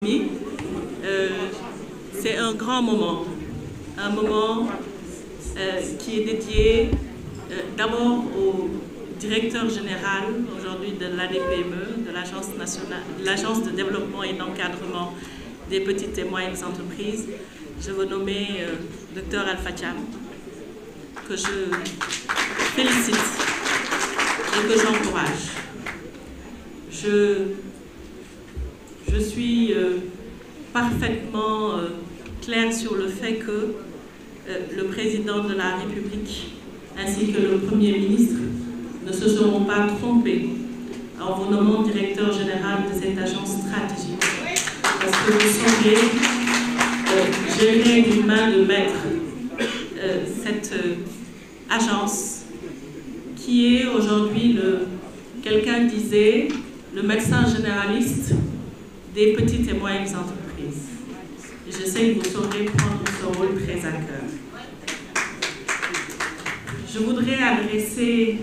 C'est un grand moment, un moment qui est dédié d'abord au directeur général aujourd'hui de l'ADPME, de l'Agence de développement et d'encadrement des petites et moyennes entreprises. Je veux nommer Dr Alpha Thiam, que je félicite et que j'encourage. Je suis parfaitement claire sur le fait que le président de la République ainsi que le Premier ministre ne se seront pas trompés en vous nommant directeur général de cette agence stratégique. Parce que vous semblez gérer d'une main de maître cette agence qui est aujourd'hui, quelqu'un disait, le médecin généraliste des petites et moyennes entreprises. Et je sais que vous saurez prendre ce rôle très à cœur. Je voudrais adresser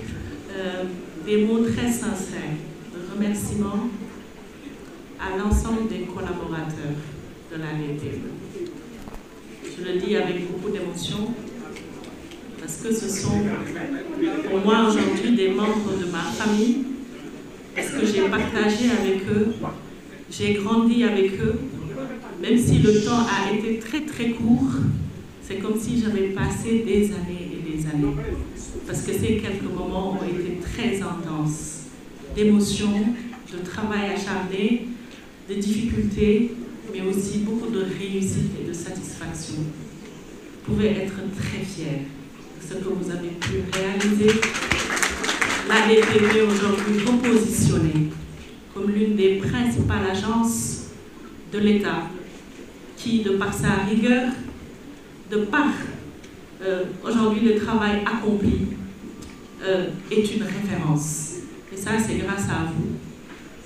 des mots très sincères de remerciement à l'ensemble des collaborateurs de l'ADPME. Je le dis avec beaucoup d'émotion parce que ce sont pour moi aujourd'hui des membres de ma famille, parce que j'ai partagé avec eux, j'ai grandi avec eux, même si le temps a été très très court, c'est comme si j'avais passé des années et des années. Parce que ces quelques moments ont été très intenses, d'émotions, de travail acharné, de difficultés, mais aussi beaucoup de réussite et de satisfaction. Vous pouvez être très fiers de ce que vous avez pu réaliser. L'ADPME aujourd'hui repositionnée comme l'une des principales agences de l'État qui, de par sa rigueur, de par aujourd'hui le travail accompli, est une référence. Et ça, c'est grâce à vous.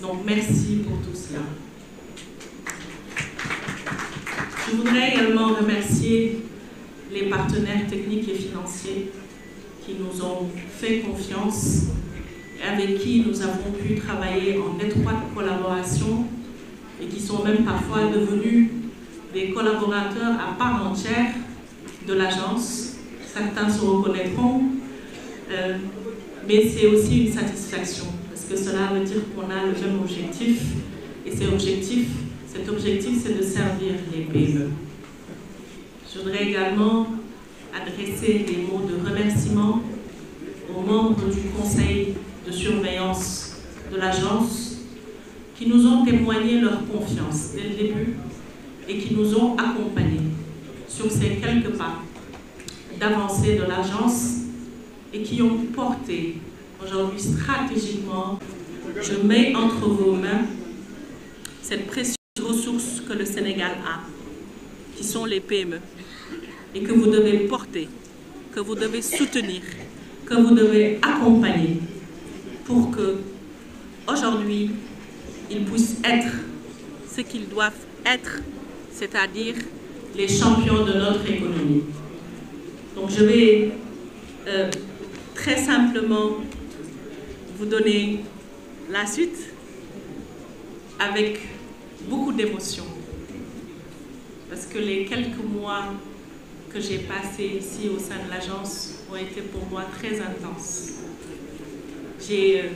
Donc, merci pour tout cela. Je voudrais également remercier les partenaires techniques et financiers qui nous ont fait confiance et avec qui nous avons pu travailler en étroite collaboration et qui sont même parfois devenus des collaborateurs à part entière de l'agence. Certains se reconnaîtront, mais c'est aussi une satisfaction parce que cela veut dire qu'on a le même objectif et cet objectif c'est de servir les PME. Je voudrais également adresser des mots de remerciement aux membres du conseil de surveillance de l'agence qui nous ont témoigné leur confiance dès le début et qui nous ont accompagnés sur ces quelques pas d'avancée de l'agence et qui ont porté aujourd'hui stratégiquement, je mets entre vos mains cette précieuse ressource que le Sénégal a, qui sont les PME, et que vous devez porter, que vous devez soutenir, que vous devez accompagner pour que aujourd'hui ils puissent être ce qu'ils doivent être, c'est-à-dire les champions de notre économie. Donc je vais très simplement vous donner la suite avec beaucoup d'émotion. Parce que les quelques mois que j'ai passés ici au sein de l'agence ont été pour moi très intenses. J'ai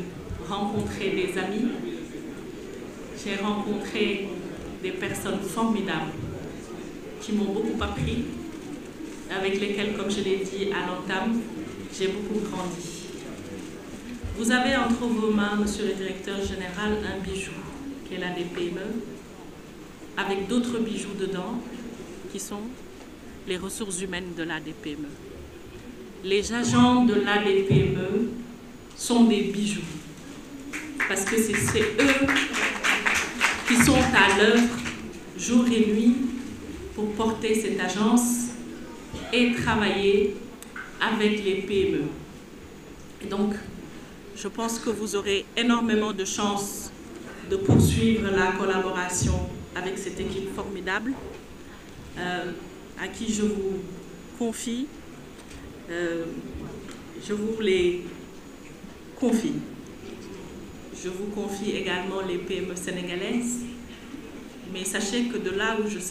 rencontré des amis, j'ai rencontré des personnes formidables qui m'ont beaucoup appris, avec lesquelles, comme je l'ai dit à l'entame, j'ai beaucoup grandi. Vous avez entre vos mains, monsieur le directeur général, un bijou qui est l'ADPME, avec d'autres bijoux dedans, qui sont les ressources humaines de l'ADPME. Les agents de l'ADPME sont des bijoux, parce que c'est eux qui sont à l'œuvre jour et nuit pour porter cette agence et travailler avec les PME. Et donc, je pense que vous aurez énormément de chance de poursuivre la collaboration avec cette équipe formidable à qui je vous confie, je vous les confie. Je vous confie également les PME sénégalaises, Mais sachez que de là où je serai